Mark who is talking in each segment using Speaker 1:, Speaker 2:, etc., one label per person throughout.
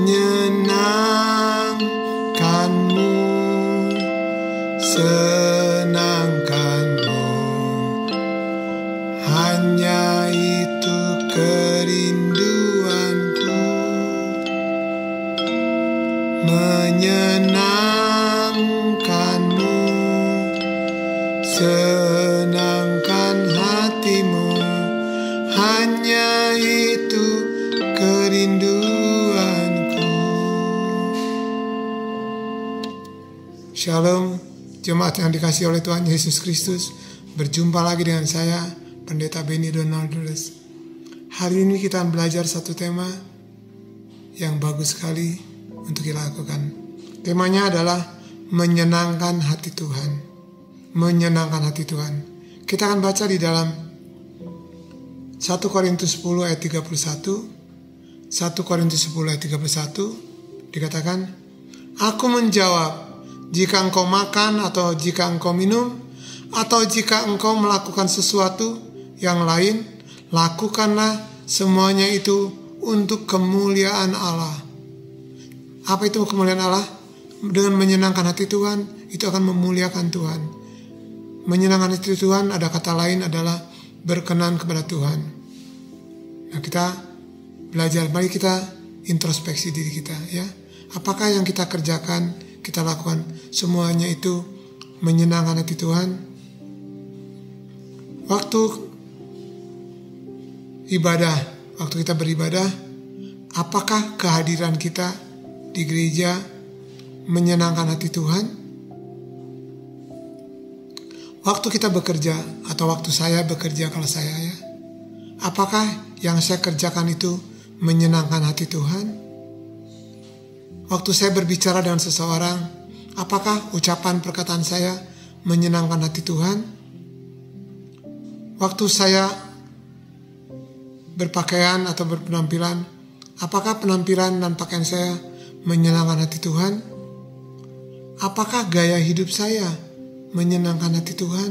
Speaker 1: menyenangkanmu, senangkanmu. Hanya itu kerinduanku, menyenangkanmu, senangkan hatimu. Hanya itu kerinduanku. Shalom, jemaat yang dikasihi oleh Tuhan Yesus Kristus. Berjumpa lagi dengan saya, Pendeta Benny Donaldus. Hari ini kita akan belajar satu tema yang bagus sekali untuk kita lakukan. Temanya adalah menyenangkan hati Tuhan. Menyenangkan hati Tuhan. Kita akan baca di dalam 1 Korintus 10 ayat 31. 1 Korintus 10 ayat 31 dikatakan, Aku menjawab, jika engkau makan atau jika engkau minum atau jika engkau melakukan sesuatu yang lain, lakukanlah semuanya itu untuk kemuliaan Allah. Apa itu kemuliaan Allah? Dengan menyenangkan hati Tuhan, itu akan memuliakan Tuhan. Menyenangkan hati Tuhan, ada kata lain adalah berkenan kepada Tuhan. Nah, kita belajar, mari kita introspeksi diri kita, ya. Apakah yang kita kerjakan, kita lakukan, semuanya itu menyenangkan hati Tuhan? Waktu ibadah, waktu kita beribadah, apakah kehadiran kita di gereja menyenangkan hati Tuhan? Waktu kita bekerja, atau waktu saya bekerja, kalau saya, ya, apakah yang saya kerjakan itu menyenangkan hati Tuhan? Waktu saya berbicara dengan seseorang, apakah ucapan perkataan saya menyenangkan hati Tuhan? Waktu saya berpakaian atau berpenampilan, apakah penampilan dan pakaian saya menyenangkan hati Tuhan? Apakah gaya hidup saya menyenangkan hati Tuhan?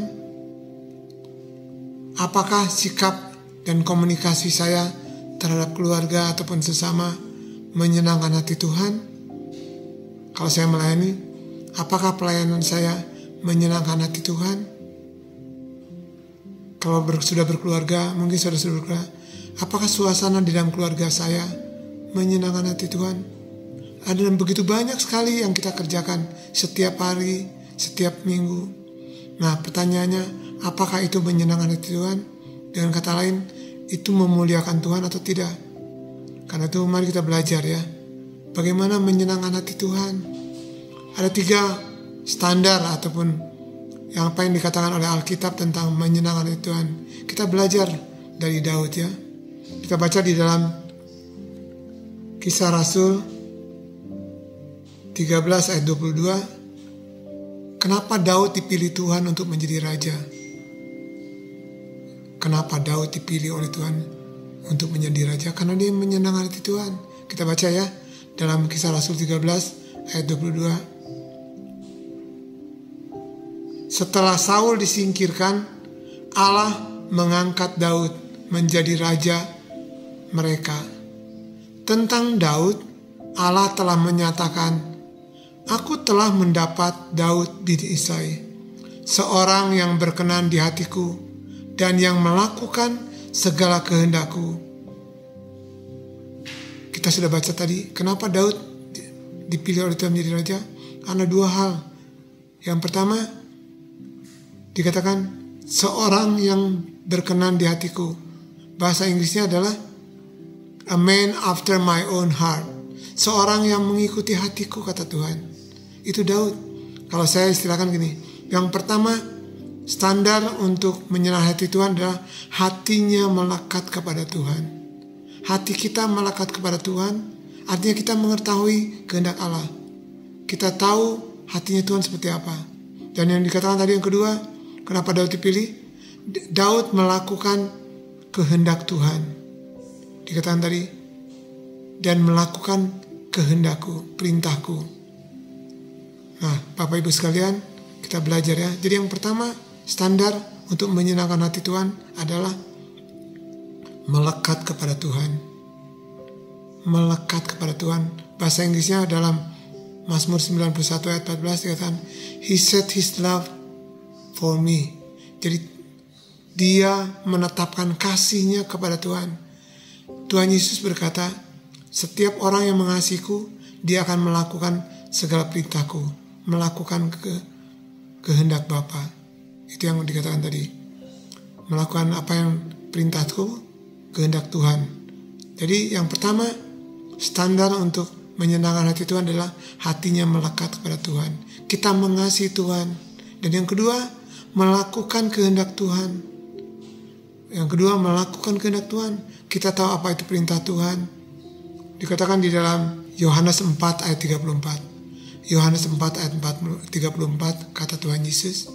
Speaker 1: Apakah sikap dan komunikasi saya terhadap keluarga ataupun sesama menyenangkan hati Tuhan? Kalau saya melayani, apakah pelayanan saya menyenangkan hati Tuhan? Kalau sudah berkeluarga, mungkin sudah berkeluarga, apakah suasana di dalam keluarga saya menyenangkan hati Tuhan? Ada begitu banyak sekali yang kita kerjakan setiap hari, setiap minggu. Nah, pertanyaannya, apakah itu menyenangkan hati Tuhan? Dengan kata lain, itu memuliakan Tuhan atau tidak? Karena itu mari kita belajar, ya, bagaimana menyenangkan hati Tuhan. Ada 3 standar ataupun yang apa yang dikatakan oleh Alkitab tentang menyenangkan hati Tuhan. Kita belajar dari Daud, ya. Kita baca di dalam Kisah Rasul 13 ayat 22. Kenapa Daud dipilih Tuhan untuk menjadi raja? Kenapa Daud dipilih oleh Tuhan untuk menjadi raja? Karena dia menyenangkan hati Tuhan. Kita baca, ya, dalam Kisah Rasul 13 ayat 22. Setelah Saul disingkirkan, Allah mengangkat Daud menjadi raja mereka. Tentang Daud, Allah telah menyatakan, Aku telah mendapat Daud bin Isai, seorang yang berkenan di hatiku dan yang melakukan segala kehendakku. Kita sudah baca tadi, kenapa Daud dipilih oleh Tuhan menjadi raja? Karena 2 hal. Yang pertama, dikatakan seorang yang berkenan di hatiku. Bahasa Inggrisnya adalah a man after my own heart. Seorang yang mengikuti hatiku, kata Tuhan. Itu Daud. Kalau saya istilahkan gini, yang pertama, standar untuk menyenangkan hati Tuhan adalah hatinya melekat kepada Tuhan. Hati kita melekat kepada Tuhan, artinya kita mengetahui kehendak Allah. Kita tahu hatinya Tuhan seperti apa. Dan yang dikatakan tadi yang kedua, kenapa Daud dipilih? Daud melakukan kehendak Tuhan. Dikatakan tadi, dan melakukan kehendakku, perintahku. Nah, Bapak Ibu sekalian, kita belajar, ya. Jadi yang pertama, standar untuk menyenangkan hati Tuhan adalah melekat kepada Tuhan. Melekat kepada Tuhan. Bahasa Inggrisnya dalam Mazmur 91 ayat 14 dikatakan, He set His love for me. Jadi dia menetapkan kasihnya kepada Tuhan. Tuhan Yesus berkata, setiap orang yang mengasihiku, dia akan melakukan segala perintahku, melakukan kehendak Bapa. Itu yang dikatakan tadi. Melakukan apa yang perintahku, kehendak Tuhan. Jadi yang pertama, standar untuk menyenangkan hati Tuhan adalah hatinya melekat kepada Tuhan. Kita mengasihi Tuhan. Dan yang kedua, melakukan kehendak Tuhan. Yang kedua, melakukan kehendak Tuhan. Kita tahu apa itu perintah Tuhan. Dikatakan di dalam Yohanes 4 ayat 34. Yohanes 4 ayat 34 kata Tuhan Yesus.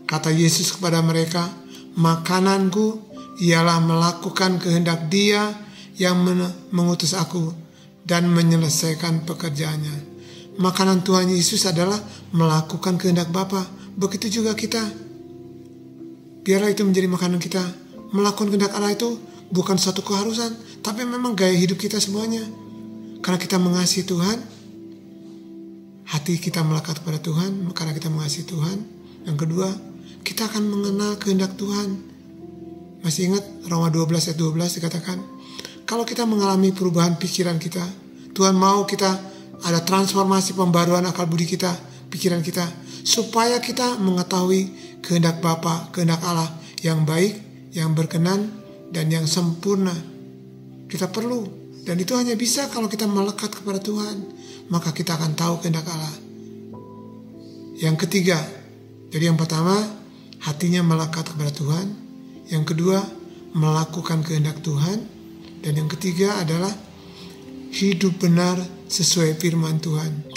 Speaker 1: Kata Yesus kepada mereka, makananku ialah melakukan kehendak Dia yang mengutus aku dan menyelesaikan pekerjaannya. Makanan Tuhan Yesus adalah melakukan kehendak Bapa. Begitu juga kita. Biarlah itu menjadi makanan kita. Melakukan kehendak Allah itu bukan suatu keharusan, tapi memang gaya hidup kita semuanya. Karena kita mengasihi Tuhan, hati kita melekat kepada Tuhan, karena kita mengasihi Tuhan. Yang kedua, kita akan mengenal kehendak Tuhan. Masih ingat Roma 12 ayat 12 dikatakan, kalau kita mengalami perubahan pikiran kita, Tuhan mau kita ada transformasi pembaruan akal budi kita, pikiran kita, supaya kita mengetahui kehendak Bapa, kehendak Allah yang baik, yang berkenan, dan yang sempurna. Kita perlu, dan itu hanya bisa kalau kita melekat kepada Tuhan, maka kita akan tahu kehendak Allah. Yang ketiga, jadi yang pertama, hatinya melekat kepada Tuhan. Yang kedua, melakukan kehendak Tuhan. Dan yang ketiga adalah hidup benar sesuai firman Tuhan.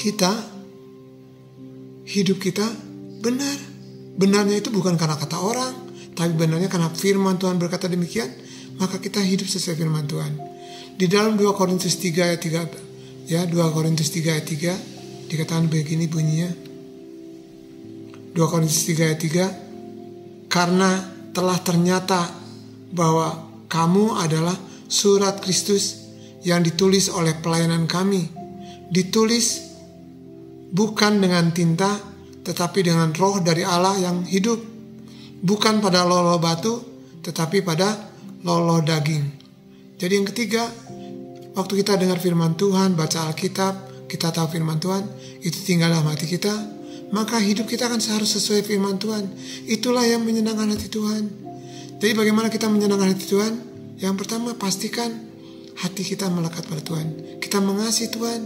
Speaker 1: Hidup kita benar. Benarnya itu bukan karena kata orang, tapi benarnya karena firman Tuhan berkata demikian, maka kita hidup sesuai firman Tuhan. Di dalam 2 Korintus 3 ayat 3, ya 2 Korintus 3 ayat 3 dikatakan begini bunyinya. 2 Korintus 3 ayat 3, karena telah ternyata bahwa kamu adalah surat Kristus yang ditulis oleh pelayanan kami, ditulis bukan dengan tinta, tetapi dengan roh dari Allah yang hidup, bukan pada lolo batu, tetapi pada lolo daging. Jadi yang ketiga, waktu kita dengar firman Tuhan, baca Alkitab, kita tahu firman Tuhan, itu tinggal dalam hati kita, maka hidup kita akan harus sesuai firman Tuhan. Itulah yang menyenangkan hati Tuhan. Jadi bagaimana kita menyenangkan hati Tuhan? Yang pertama, pastikan hati kita melekat pada Tuhan. Kita mengasihi Tuhan.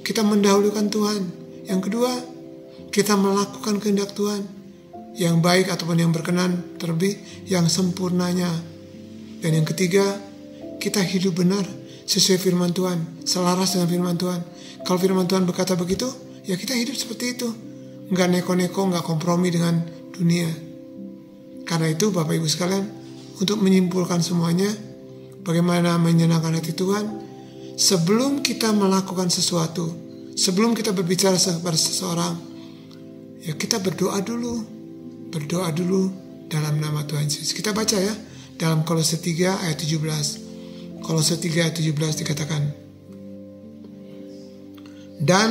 Speaker 1: Kita mendahulukan Tuhan. Yang kedua, kita melakukan kehendak Tuhan. Yang baik ataupun yang berkenan, terlebih yang sempurnanya. Dan yang ketiga, kita hidup benar sesuai firman Tuhan. Selaras dengan firman Tuhan. Kalau firman Tuhan berkata begitu, ya kita hidup seperti itu. Nggak neko-neko, nggak kompromi dengan dunia. Karena itu Bapak Ibu sekalian, untuk menyimpulkan semuanya, bagaimana menyenangkan hati Tuhan, sebelum kita melakukan sesuatu, sebelum kita berbicara kepada seseorang, ya kita berdoa dulu dalam nama Tuhan Yesus. Kita baca ya, dalam Kolose 3 ayat 17. Kolose 3 ayat 17 dikatakan, dan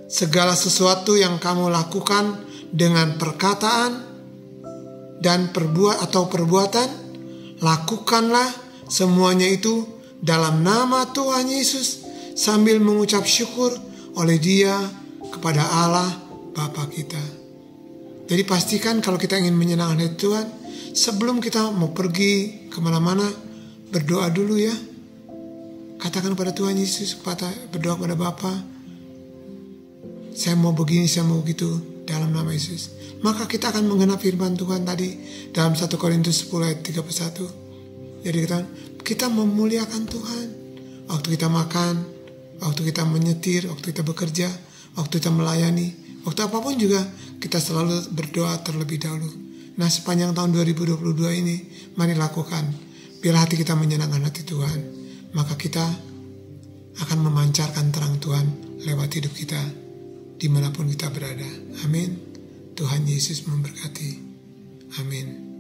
Speaker 1: segala sesuatu yang kamu lakukan dengan perkataan dan perbuatan, lakukanlah semuanya itu dalam nama Tuhan Yesus sambil mengucap syukur oleh Dia kepada Allah Bapa kita. Jadi pastikan kalau kita ingin menyenangkan hati Tuhan, sebelum kita mau pergi kemana-mana, berdoa dulu ya. Katakan kepada Tuhan Yesus, berdoa kepada Bapa, saya mau begini, saya mau begitu, dalam nama Yesus. Maka kita akan menggenapi firman Tuhan tadi dalam 1 Korintus 10 ayat 31. Jadi kita memuliakan Tuhan. Waktu kita makan, waktu kita menyetir, waktu kita bekerja, waktu kita melayani, waktu apapun juga kita selalu berdoa terlebih dahulu. Nah, sepanjang tahun 2022 ini, mari lakukan. Biar hati kita menyenangkan hati Tuhan, maka kita akan memancarkan terang Tuhan lewat hidup kita dimanapun kita berada. Amin. Tuhan Yesus memberkati. Amin.